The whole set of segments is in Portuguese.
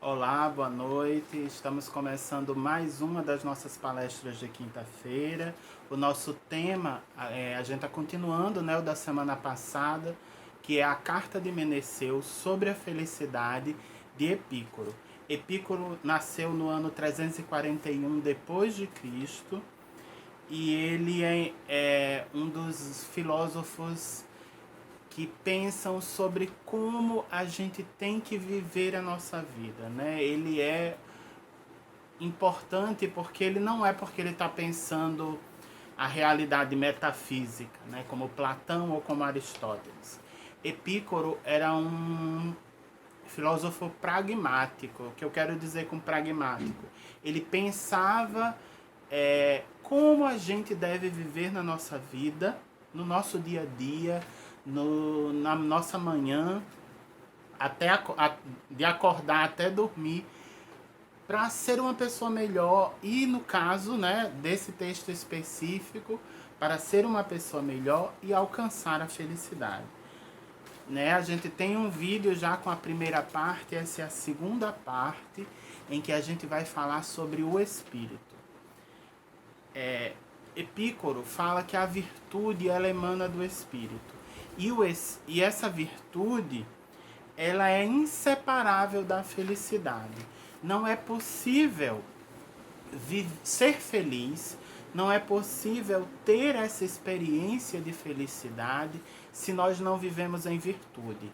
Olá, boa noite. Estamos começando mais uma das nossas palestras de quinta-feira. O nosso tema, a gente está continuando, né, o da semana passada, que é a Carta de Meneceu sobre a felicidade de Epícoro. Epícoro nasceu no ano 341 depois de Cristo e ele é um dos filósofos que pensam sobre como a gente tem que viver a nossa vida, né? Ele é importante porque ele não é porque ele está pensando a realidade metafísica, né? Como Platão ou como Aristóteles. Epícoro era um filósofo pragmático. O que eu quero dizer com pragmático? Ele pensava como a gente deve viver na nossa vida, no nosso dia a dia, na nossa manhã, de acordar até dormir, para ser uma pessoa melhor e, no caso, né, desse texto específico, para ser uma pessoa melhor e alcançar a felicidade. Né? A gente tem um vídeo já com a primeira parte, essa é a segunda parte, em que a gente vai falar sobre o espírito. Epícoro fala que a virtude ela emana do espírito. E essa virtude ela é inseparável da felicidade. Não é possível ser feliz, não é possível ter essa experiência de felicidade se nós não vivemos em virtude.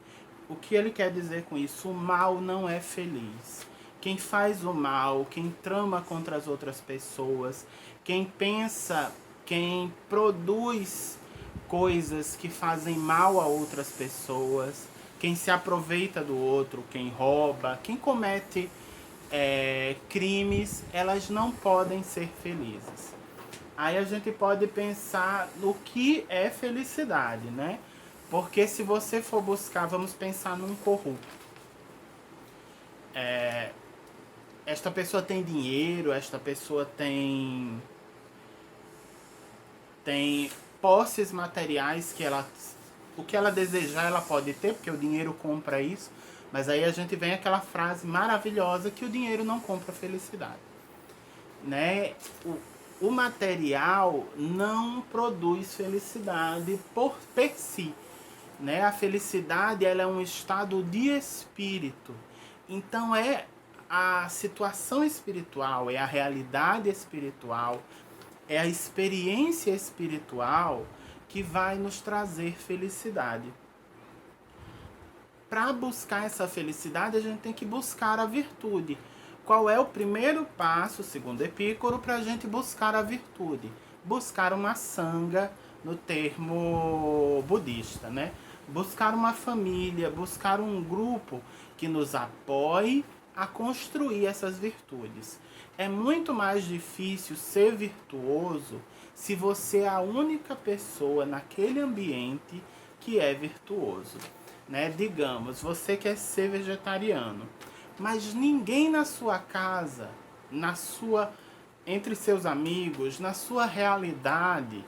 O que ele quer dizer com isso? O mal não é feliz. Quem faz o mal, quem trama contra as outras pessoas, quem pensa, quem produz coisas que fazem mal a outras pessoas, quem se aproveita do outro, quem rouba, quem comete crimes, elas não podem ser felizes. Aí a gente pode pensar no que é felicidade, né? Porque se você for buscar, vamos pensar num corrupto. Esta pessoa tem dinheiro, esta pessoa tem posses materiais que o que ela desejar ela pode ter, porque o dinheiro compra isso. Mas aí a gente vem aquela frase maravilhosa que o dinheiro não compra felicidade. Né? O material não produz felicidade per si. Né? A felicidade ela é um estado de espírito. Então é a situação espiritual, é a realidade espiritual, é a experiência espiritual que vai nos trazer felicidade. Para buscar essa felicidade, a gente tem que buscar a virtude. Qual é o primeiro passo, segundo Epícoro, para a gente buscar a virtude? Buscar uma sanga, no termo budista, né? Buscar uma família, buscar um grupo que nos apoie a construir essas virtudes. É muito mais difícil ser virtuoso se você é a única pessoa naquele ambiente que é virtuoso. Né? Digamos, você quer ser vegetariano, mas ninguém na sua casa, entre seus amigos, na sua realidade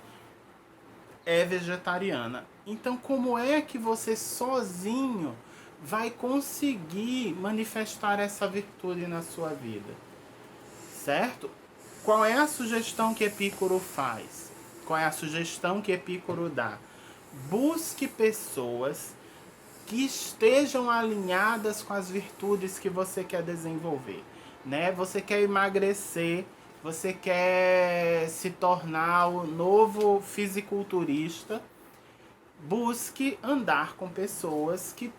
é vegetariana. Então, como é que você sozinho vai conseguir manifestar essa virtude na sua vida? Certo? Qual é a sugestão que Epícoro faz? Qual é a sugestão que Epícoro dá? Busque pessoas que estejam alinhadas com as virtudes que você quer desenvolver. Né? Você quer emagrecer, você quer se tornar o novo fisiculturista, busque andar com pessoas que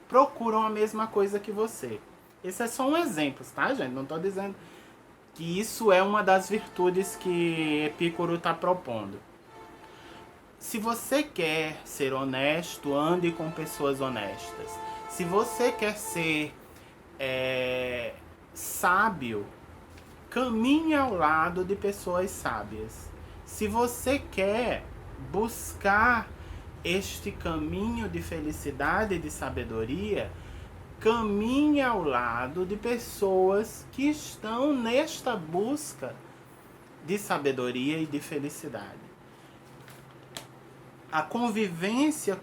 procuram a mesma coisa que você. Esse é só um exemplo, tá, gente? Não estou dizendo que isso é uma das virtudes que Epícoro está propondo. Se você quer ser honesto, ande com pessoas honestas. Se você quer ser sábio, caminhe ao lado de pessoas sábias. Se você quer buscar este caminho de felicidade e de sabedoria, caminhe ao lado de pessoas que estão nesta busca de sabedoria e de felicidade. A convivência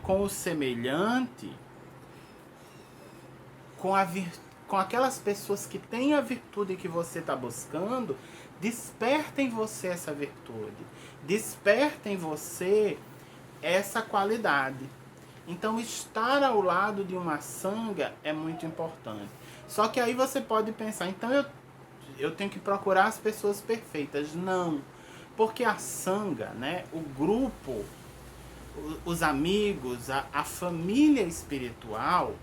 com o semelhante, com aquelas pessoas que têm a virtude que você está buscando, desperta em você essa virtude, desperta em você essa qualidade. Então, estar ao lado de uma sanga é muito importante. Só que aí você pode pensar, então eu tenho que procurar as pessoas perfeitas. Não, porque a sanga, né, o grupo, os amigos, a família espiritual,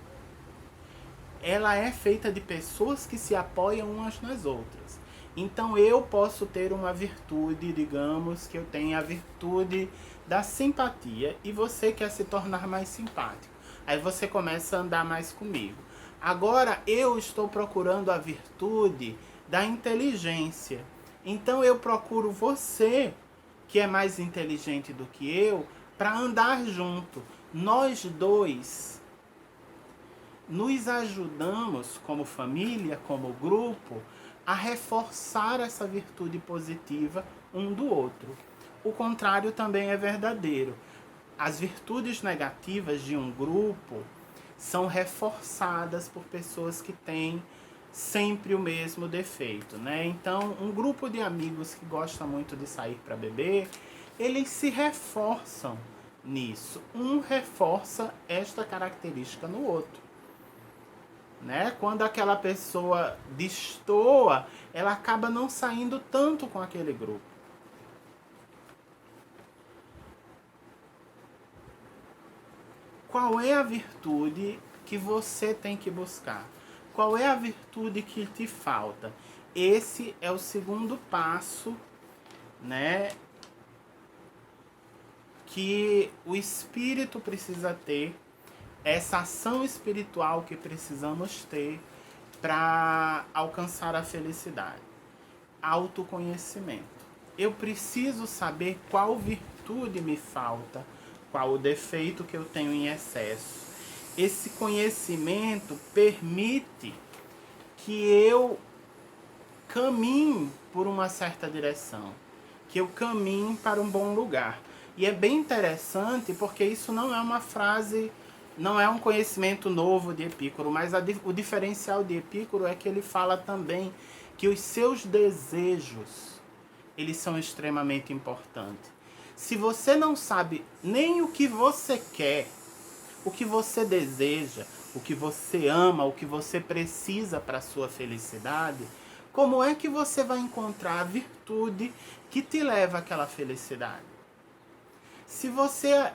ela é feita de pessoas que se apoiam umas nas outras. Então eu posso ter uma virtude, digamos que eu tenho a virtude da simpatia e você quer se tornar mais simpático. Aí você começa a andar mais comigo. Agora eu estou procurando a virtude da inteligência. Então eu procuro você, que é mais inteligente do que eu, para andar junto. Nós dois nos ajudamos como família, como grupo, a reforçar essa virtude positiva um do outro. O contrário também é verdadeiro. As virtudes negativas de um grupo são reforçadas por pessoas que têm sempre o mesmo defeito, né? Então, um grupo de amigos que gosta muito de sair para beber, eles se reforçam nisso. Um reforça esta característica no outro. Né? Quando aquela pessoa destoa, ela acaba não saindo tanto com aquele grupo. Qual é a virtude que você tem que buscar? Qual é a virtude que te falta? Esse é o segundo passo, né, que o espírito precisa ter, essa ação espiritual que precisamos ter para alcançar a felicidade. Autoconhecimento. Eu preciso saber qual virtude me falta, qual o defeito que eu tenho em excesso. Esse conhecimento permite que eu caminhe por uma certa direção, que eu caminhe para um bom lugar. E é bem interessante porque isso não é uma frase, não é um conhecimento novo de Epicuro, mas o diferencial de Epicuro é que ele fala também que os seus desejos, eles são extremamente importantes. Se você não sabe nem o que você quer, o que você deseja, o que você ama, o que você precisa para a sua felicidade, como é que você vai encontrar a virtude que te leva àquela felicidade? Se você...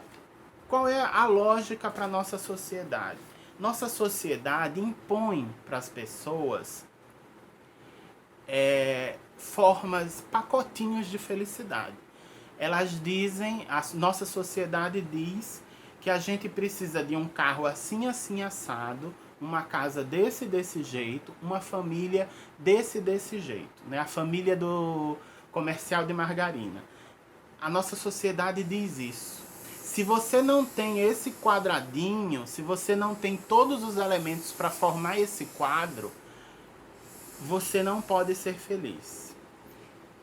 Qual é a lógica para a nossa sociedade? Nossa sociedade impõe para as pessoas formas, pacotinhos de felicidade. Elas dizem, a nossa sociedade diz que a gente precisa de um carro assim, assim, assado, uma casa desse jeito, uma família desse jeito, né? A família do comercial de margarina. A nossa sociedade diz isso. Se você não tem esse quadradinho, se você não tem todos os elementos para formar esse quadro, você não pode ser feliz.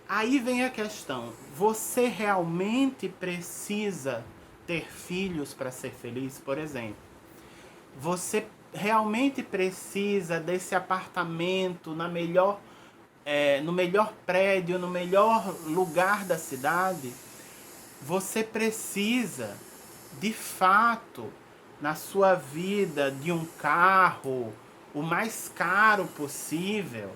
Aí vem a questão, você realmente precisa ter filhos para ser feliz, por exemplo? Você realmente precisa desse apartamento no melhor prédio, no melhor lugar da cidade? Você precisa, de fato, na sua vida, de um carro, o mais caro possível?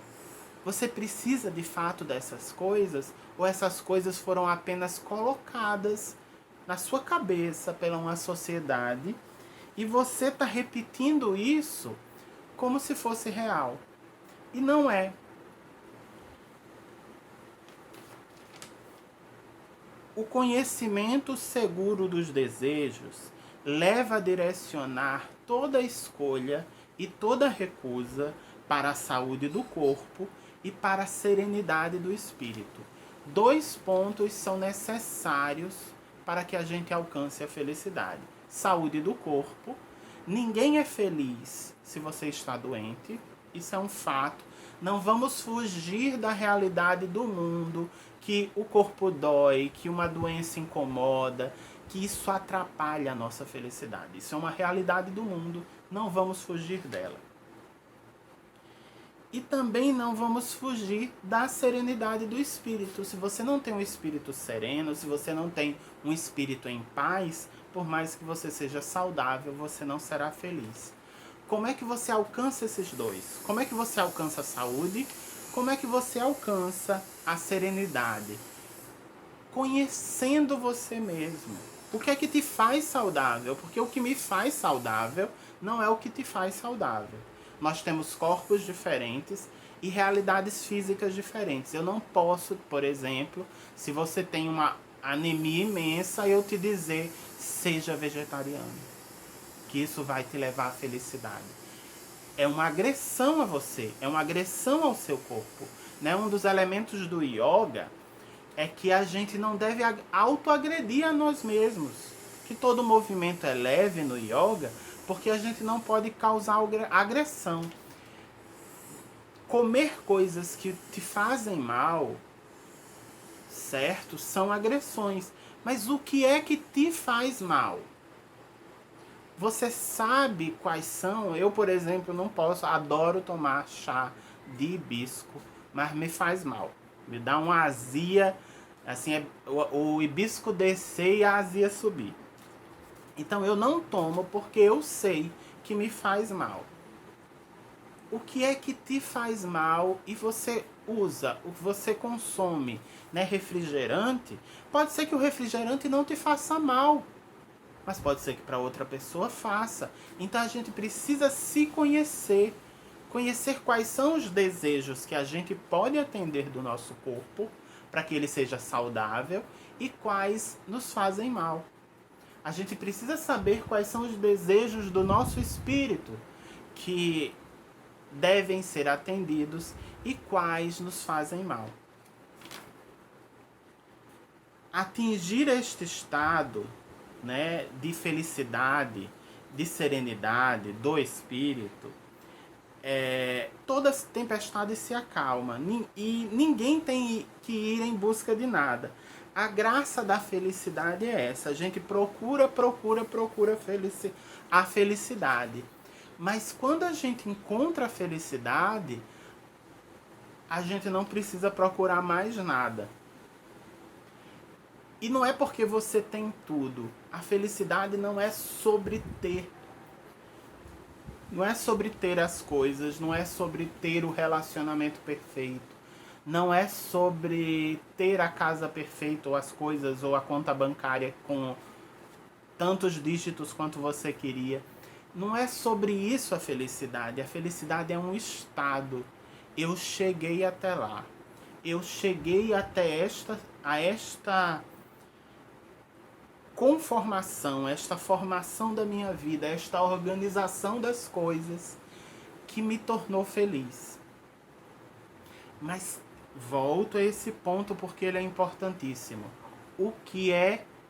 Você precisa, de fato, dessas coisas? Ou essas coisas foram apenas colocadas na sua cabeça pela uma sociedade e você está repetindo isso como se fosse real? E não é. O conhecimento seguro dos desejos leva a direcionar toda escolha e toda recusa para a saúde do corpo e para a serenidade do espírito. 2 pontos são necessários para que a gente alcance a felicidade. Saúde do corpo. Ninguém é feliz se você está doente. Isso é um fato. Não vamos fugir da realidade do mundo, que o corpo dói, que uma doença incomoda, que isso atrapalha a nossa felicidade. Isso é uma realidade do mundo, não vamos fugir dela. E também não vamos fugir da serenidade do espírito. Se você não tem um espírito sereno, se você não tem um espírito em paz, por mais que você seja saudável, você não será feliz. Como é que você alcança esses dois? Como é que você alcança a saúde? Como é que você alcança a serenidade? Conhecendo você mesmo. O que é que te faz saudável? Porque o que me faz saudável não é o que te faz saudável. Nós temos corpos diferentes e realidades físicas diferentes. Eu não posso, por exemplo, se você tem uma anemia imensa, eu te dizer, seja vegetariano, que isso vai te levar à felicidade. É uma agressão a você, é uma agressão ao seu corpo. Né? Um dos elementos do yoga é que a gente não deve autoagredir a nós mesmos. Que todo movimento é leve no yoga, porque a gente não pode causar agressão. Comer coisas que te fazem mal, certo? São agressões. Mas o que é que te faz mal? Você sabe quais são? Eu, por exemplo, não posso, adoro tomar chá de hibisco, mas me faz mal. Me dá uma azia, assim, o hibisco descer e a azia subir. Então eu não tomo porque eu sei que me faz mal. O que é que te faz mal e você usa, o que você consome, né, refrigerante? Pode ser que o refrigerante não te faça mal, mas pode ser que para outra pessoa faça. Então a gente precisa se conhecer, conhecer quais são os desejos que a gente pode atender do nosso corpo para que ele seja saudável e quais nos fazem mal. A gente precisa saber quais são os desejos do nosso espírito que devem ser atendidos e quais nos fazem mal. Atingir este estado, né, de felicidade, de serenidade do espírito, toda tempestade se acalma e ninguém tem que ir em busca de nada. A graça da felicidade é essa. A gente procura a felicidade. Mas quando a gente encontra a felicidade, a gente não precisa procurar mais nada. E não é porque você tem tudo. A felicidade não é sobre ter. Não é sobre ter as coisas, não é sobre ter o relacionamento perfeito. Não é sobre ter a casa perfeita ou as coisas ou a conta bancária com tantos dígitos quanto você queria. Não é sobre isso a felicidade. A felicidade é um estado. Eu cheguei até lá. Eu cheguei até esta conformação, esta formação da minha vida, esta organização das coisas que me tornou feliz. Mas volto a esse ponto porque ele é importantíssimo.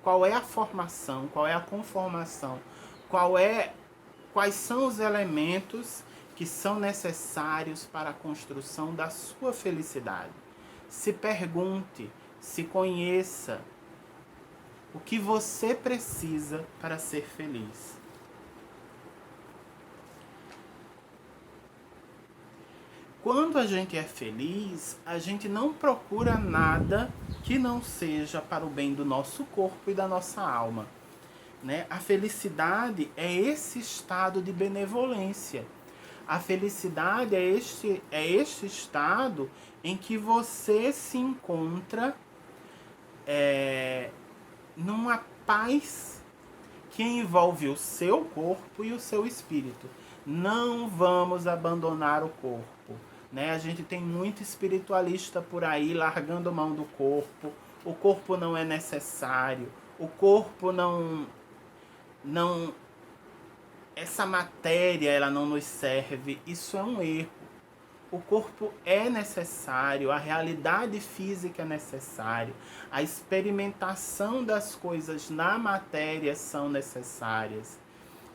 Qual é a formação, qual é a conformação, quais são os elementos que são necessários para a construção da sua felicidade? Se pergunte, se conheça o que você precisa para ser feliz. Quando a gente é feliz, a gente não procura nada que não seja para o bem do nosso corpo e da nossa alma. Né? A felicidade é esse estado de benevolência. A felicidade é este estado em que você se encontra numa paz que envolve o seu corpo e o seu espírito. Não vamos abandonar o corpo. Né? A gente tem muito espiritualista por aí largando mão do corpo. O corpo não é necessário. O corpo não essa matéria ela não nos serve. Isso é um erro. O corpo é necessário, a realidade física é necessária, a experimentação das coisas na matéria são necessárias.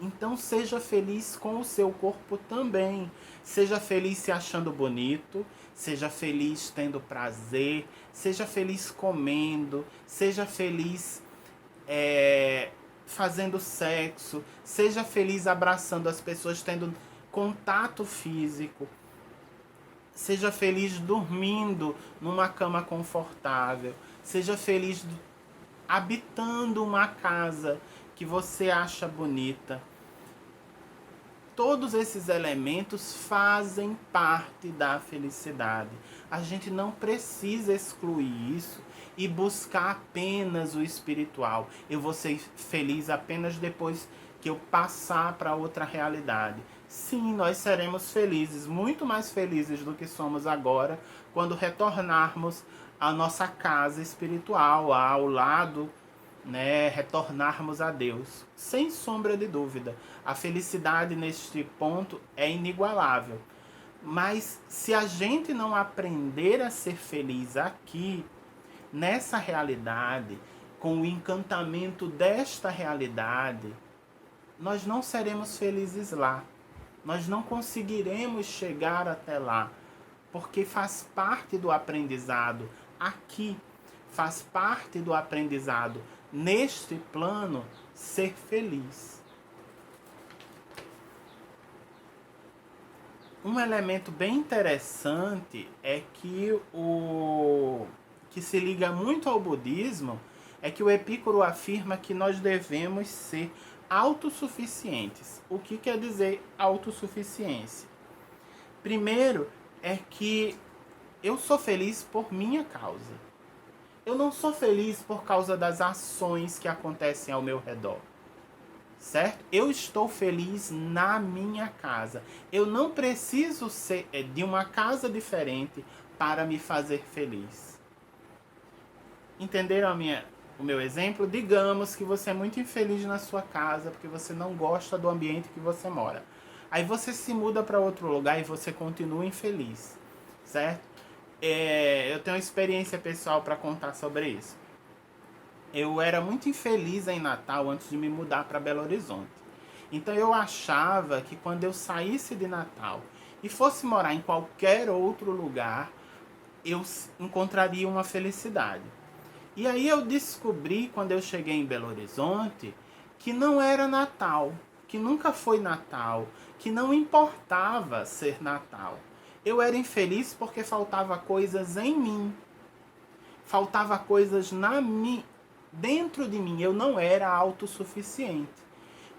Então seja feliz com o seu corpo também. Seja feliz se achando bonito, seja feliz tendo prazer, seja feliz comendo, seja feliz fazendo sexo, seja feliz abraçando as pessoas, tendo contato físico. Seja feliz dormindo numa cama confortável. Seja feliz habitando uma casa que você acha bonita. Todos esses elementos fazem parte da felicidade. A gente não precisa excluir isso e buscar apenas o espiritual. Eu vou ser feliz apenas depois que eu passar para outra realidade. Sim, nós seremos felizes, muito mais felizes do que somos agora, quando retornarmos à nossa casa espiritual, ao lado, né, retornarmos a Deus. Sem sombra de dúvida, a felicidade neste ponto é inigualável. Mas se a gente não aprender a ser feliz aqui, nessa realidade, com o encantamento desta realidade, nós não seremos felizes lá. Nós não conseguiremos chegar até lá, porque faz parte do aprendizado aqui, faz parte do aprendizado neste plano ser feliz. Um elemento bem interessante é que que se liga muito ao budismo é que o Epicuro afirma que nós devemos ser autossuficientes. O que quer dizer autossuficiência? Primeiro é que eu sou feliz por minha causa. Eu não sou feliz por causa das ações que acontecem ao meu redor. Certo? Eu estou feliz na minha casa. Eu não preciso ser de uma casa diferente para me fazer feliz. Entenderam o meu exemplo? Digamos que você é muito infeliz na sua casa porque você não gosta do ambiente que você mora. Aí você se muda para outro lugar e você continua infeliz. Certo? Eu tenho uma experiência pessoal para contar sobre isso. Eu era muito infeliz em Natal antes de me mudar para Belo Horizonte. Então eu achava que quando eu saísse de Natal e fosse morar em qualquer outro lugar, eu encontraria uma felicidade. E aí eu descobri, quando eu cheguei em Belo Horizonte, que não era Natal, que nunca foi Natal, que não importava ser Natal. Eu era infeliz porque faltava coisas em mim. Faltava coisas dentro de mim. Eu não era autossuficiente.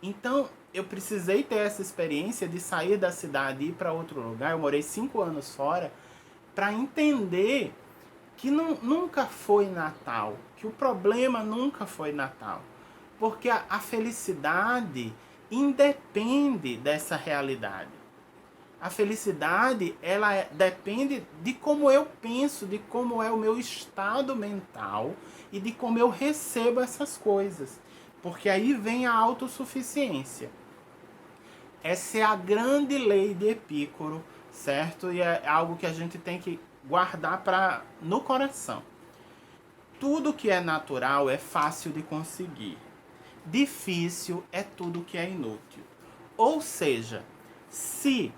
Então, eu precisei ter essa experiência de sair da cidade e ir para outro lugar. Eu morei 5 anos fora para entender que nunca foi Natal, que o problema nunca foi Natal. Porque a felicidade independe dessa realidade. A felicidade, ela depende de como eu penso, de como é o meu estado mental e de como eu recebo essas coisas. Porque aí vem a autossuficiência. Essa é a grande lei de Epicuro, certo? E é algo que a gente tem que guardar no coração. Tudo que é natural é fácil de conseguir. Difícil é tudo que é inútil. Ou seja, se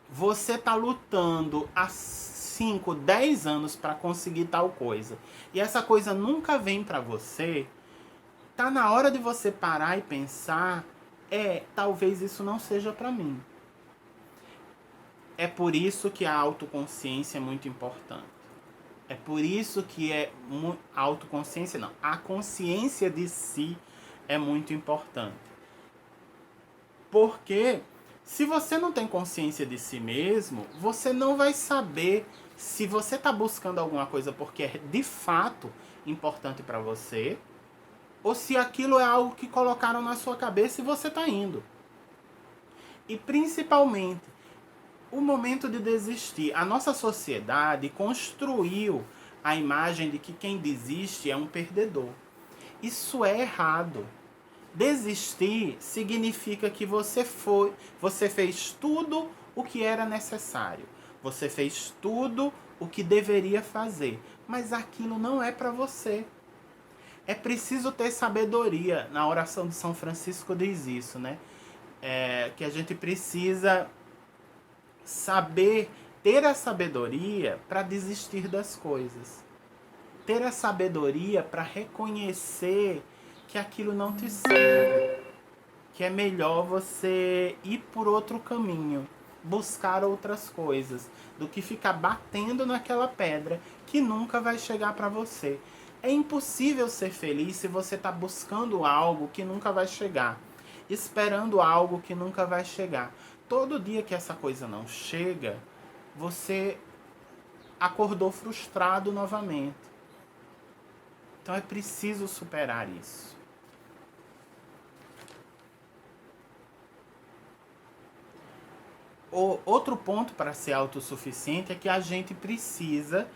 você está lutando há 5, 10 anos para conseguir tal coisa e essa coisa nunca vem para você, tá na hora de você parar e pensar, talvez isso não seja para mim. É por isso que a autoconsciência é muito importante. É por isso que a autoconsciência não, a consciência de si é muito importante. Porque se você não tem consciência de si mesmo, você não vai saber se você está buscando alguma coisa porque é de fato importante para você, ou se aquilo é algo que colocaram na sua cabeça e você está indo. E principalmente, o momento de desistir. A nossa sociedade construiu a imagem de que quem desiste é um perdedor. Isso é errado. Desistir significa que você fez tudo o que era necessário. Você fez tudo o que deveria fazer, mas aquilo não é para você. É preciso ter sabedoria. Na oração de São Francisco diz isso, né? Que a gente precisa ter a sabedoria para desistir das coisas. Ter a sabedoria para reconhecer que aquilo não te serve, que é melhor você ir por outro caminho. buscar outras coisas, do que ficar batendo naquela pedra que nunca vai chegar para você. É impossível ser feliz se você está buscando algo que nunca vai chegar, esperando algo que nunca vai chegar. Todo dia que essa coisa não chega, você acordou frustrado novamente. Então é preciso superar isso. Outro ponto para ser autossuficiente é que a gente precisa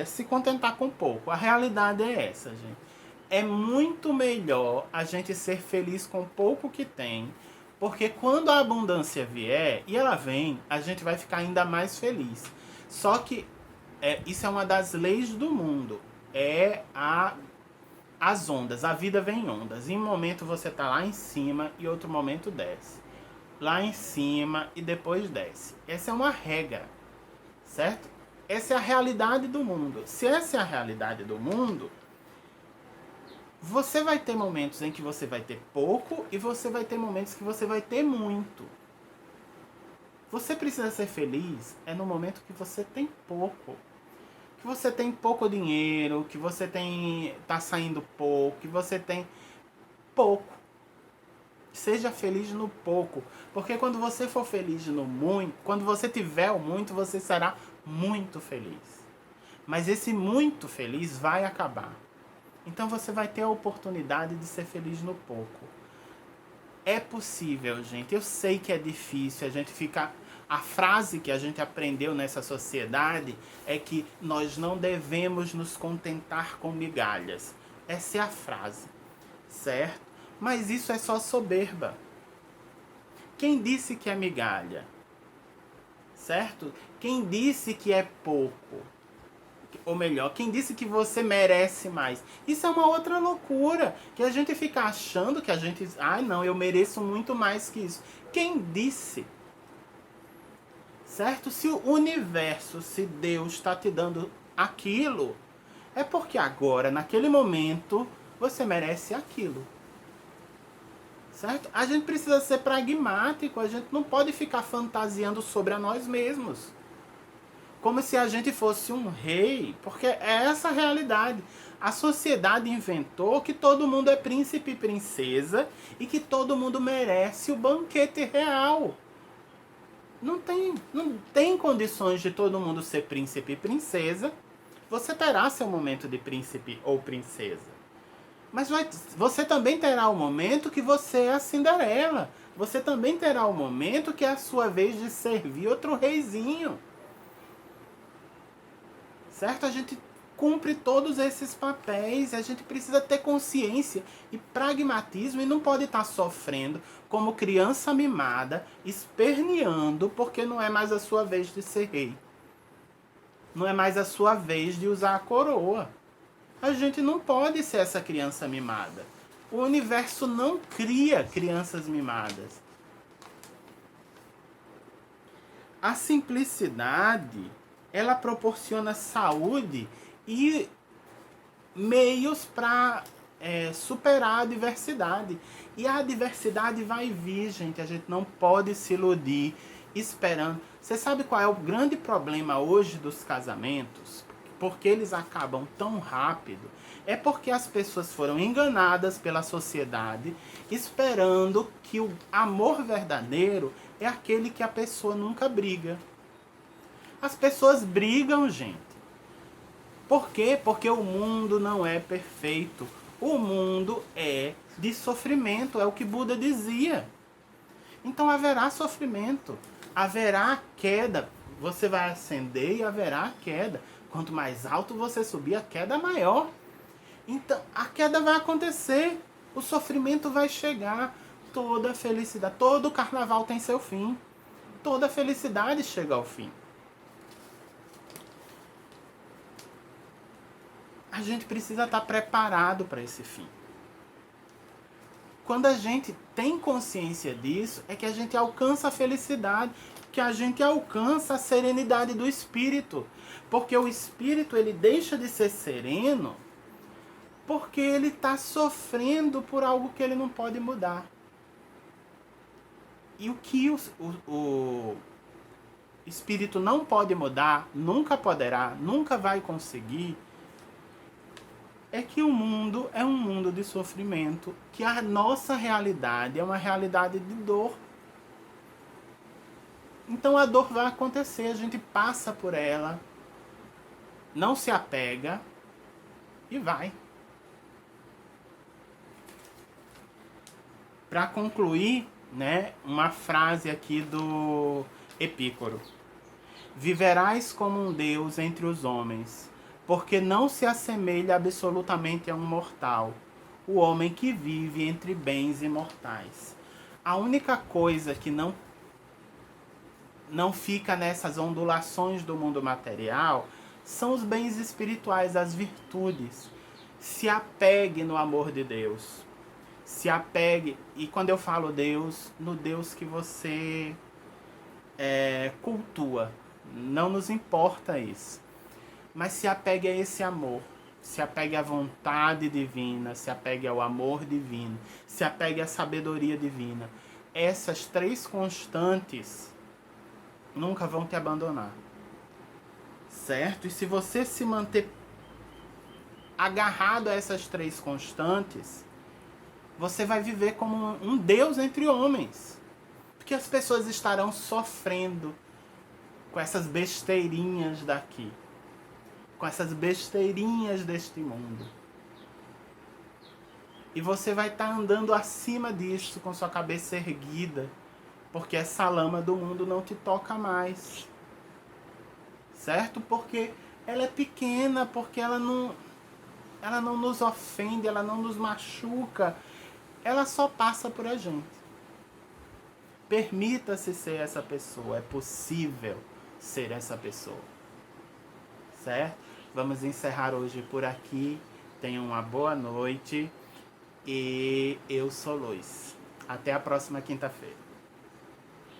se contentar com pouco. A realidade é essa, gente. É muito melhor a gente ser feliz com pouco que tem, porque quando a abundância vier, e ela vem, a gente vai ficar ainda mais feliz. Só que isso é uma das leis do mundo. As ondas. A vida vem em ondas. Em um momento você está lá em cima e outro momento desce. Lá em cima e depois desce. Essa é uma regra, certo? Essa é a realidade do mundo. Se essa é a realidade do mundo, você vai ter momentos em que você vai ter pouco e você vai ter momentos que você vai ter muito. Você precisa ser feliz no momento que você tem pouco. Que você tem pouco dinheiro, que você tá saindo pouco, que você tem pouco. Seja feliz no pouco, porque quando você for feliz no muito, quando você tiver o muito, você será muito feliz. Mas esse muito feliz vai acabar. Então você vai ter a oportunidade de ser feliz no pouco. É possível, gente. Eu sei que é difícil, a gente fica... A frase que a gente aprendeu nessa sociedade é que nós não devemos nos contentar com migalhas. Essa é a frase, certo? Mas isso é só soberba. Quem disse que é migalha? Certo? Quem disse que é pouco? Ou melhor, quem disse que você merece mais? Isso é uma outra loucura. Que a gente fica achando que a gente... não, eu mereço muito mais que isso. Quem disse? Certo? Se o universo, se Deus está te dando aquilo, é porque agora, naquele momento, você merece aquilo. Certo? A gente precisa ser pragmático, a gente não pode ficar fantasiando sobre a nós mesmos. Como se a gente fosse um rei, porque é essa a realidade. A sociedade inventou que todo mundo é príncipe e princesa e que todo mundo merece o banquete real. Não tem condições de todo mundo ser príncipe e princesa. Você terá seu momento de príncipe ou princesa. Mas você também terá o momento que você é a Cinderela. Você também terá o momento que é a sua vez de servir outro reizinho. Certo? A gente cumpre todos esses papéis. A gente precisa ter consciência e pragmatismo e não pode estar sofrendo como criança mimada, esperneando porque não é mais a sua vez de ser rei. Não é mais a sua vez de usar a coroa. A gente não pode ser essa criança mimada. O universo não cria crianças mimadas. A simplicidade, ela proporciona saúde e meios para superar a adversidade. E a adversidade vai vir, gente. A gente não pode se iludir esperando. Você sabe qual é o grande problema hoje dos casamentos? Porque eles acabam tão rápido, é porque as pessoas foram enganadas pela sociedade, esperando que o amor verdadeiro é aquele que a pessoa nunca briga. As pessoas brigam, gente. Por quê? Porque o mundo não é perfeito. O mundo é de sofrimento, é o que Buda dizia. Então haverá sofrimento, haverá queda. Você vai ascender e haverá queda. Quanto mais alto você subir, a queda é maior. Então, a queda vai acontecer. O sofrimento vai chegar. Toda felicidade, todo carnaval tem seu fim. Toda felicidade chega ao fim. A gente precisa estar preparado para esse fim. Quando a gente tem consciência disso, é que a gente alcança a felicidade, que a gente alcança a serenidade do espírito. Porque o espírito, ele deixa de ser sereno porque ele está sofrendo por algo que ele não pode mudar. E o que o espírito não pode mudar, nunca poderá, nunca vai conseguir, é que o mundo é um mundo de sofrimento, que a nossa realidade é uma realidade de dor. Então a dor vai acontecer, a gente passa por ela, não se apega e vai. Para concluir, né, uma frase aqui do Epícoro. Viverás como um Deus entre os homens, porque não se assemelha absolutamente a um mortal, o homem que vive entre bens imortais. A única coisa que não fica nessas ondulações do mundo material são os bens espirituais, as virtudes. Se apegue no amor de Deus. Se apegue, e quando eu falo Deus, no Deus que você cultua. Não nos importa isso. Mas se apegue a esse amor. Se apegue à vontade divina, se apegue ao amor divino, se apegue à sabedoria divina. Essas três constantes nunca vão te abandonar. Certo? E se você se manter agarrado a essas três constantes, você vai viver como um Deus entre homens. Porque as pessoas estarão sofrendo com essas besteirinhas daqui. Com essas besteirinhas deste mundo. E você vai estar andando acima disso, com sua cabeça erguida. Porque essa lama do mundo não te toca mais. Certo? Porque ela é pequena, porque ela não nos ofende, ela não nos machuca. Ela só passa por a gente. Permita-se ser essa pessoa. É possível ser essa pessoa. Certo? Vamos encerrar hoje por aqui. Tenham uma boa noite. E eu sou Luiz. Até a próxima quinta-feira.